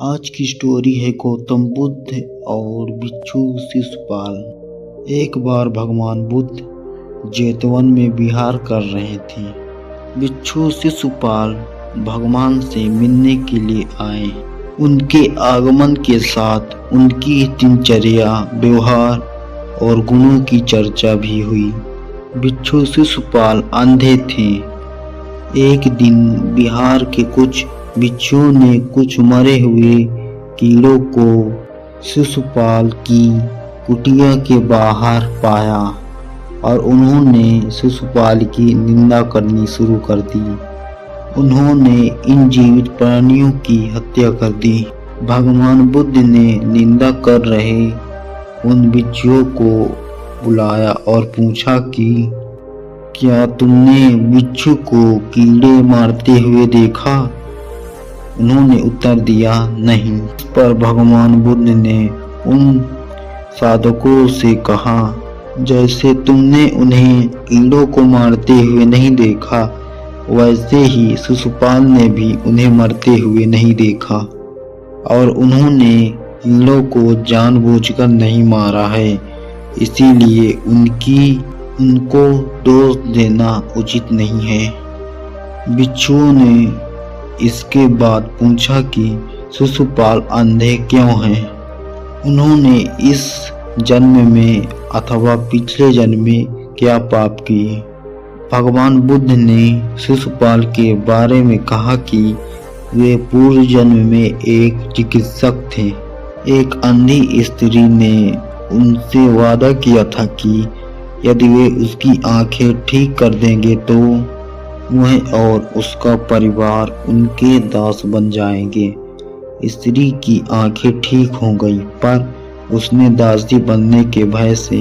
आज की स्टोरी है गौतम बुद्ध और बिच्छू शिशुपाल। एक बार भगवान बुद्ध जेतवन में विहार कर रहे थे। बिच्छू शिशुपाल भगवान से मिलने के लिए आए। उनके आगमन के साथ उनकी दिनचर्या, व्यवहार और गुणों की चर्चा भी हुई। बिच्छू शिशुपाल अंधे थे। एक दिन बिहार के कुछ बिच्छुओं ने कुछ मरे हुए कीड़ों को शिशुपाल की कुटिया के बाहर पाया और उन्होंने शिशुपाल की निंदा करनी शुरू कर दी। उन्होंने इन जीवित प्राणियों की हत्या कर दी। भगवान बुद्ध ने निंदा कर रहे उन बिच्छुओं को बुलाया और पूछा कि क्या तुमने बिच्छू को कीड़े मारते हुए देखा? उन्होंने उत्तर दिया, नहीं। इस पर भगवान बुद्ध ने उन साधकों से कहा, जैसे तुमने उन्हें कीड़ों को मारते हुए नहीं देखा, वैसे ही शिशुपाल ने भी उन्हें मरते हुए नहीं देखा और उन्होंने कीड़ों को जानबूझकर नहीं मारा है, इसीलिए उनको दोष देना उचित नहीं है। बिच्छुओं ने इसके बाद पूछा कि शिशुपाल अंधे क्यों हैं? उन्होंने इस जन्म में अथवा पिछले जन्म में क्या पाप किए? भगवान बुद्ध ने शिशुपाल के बारे में कहा कि वे पूर्व जन्म में एक चिकित्सक थे। एक अंधी स्त्री ने उनसे वादा किया था कि यदि वे उसकी आंखें ठीक कर देंगे तो वह और उसका परिवार उनके दास बन जाएंगे। स्त्री की आंखें ठीक हो गई, पर उसने दासी बनने के भय से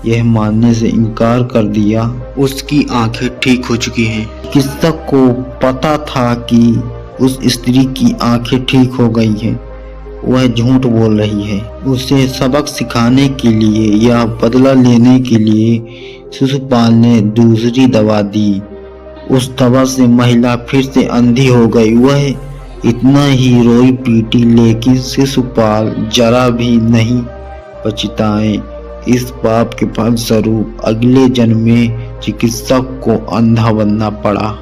यह मानने से इनकार कर दिया। उसकी आंखें ठीक हो चुकी हैं। चिकित्सक को पता था कि उस स्त्री की आंखें ठीक हो गई हैं, वह झूठ बोल रही है। उसे सबक सिखाने के लिए या बदला लेने के लिए शिशुपाल ने दूसरी दवा दी। उस दवा से महिला फिर से अंधी हो गई। वह इतना ही रोई पीटी, लेकिन शिशुपाल जरा भी नहीं पछताए। इस पाप के फलस्वरूप अगले जन्म में चिकित्सक को अंधा बनना पड़ा।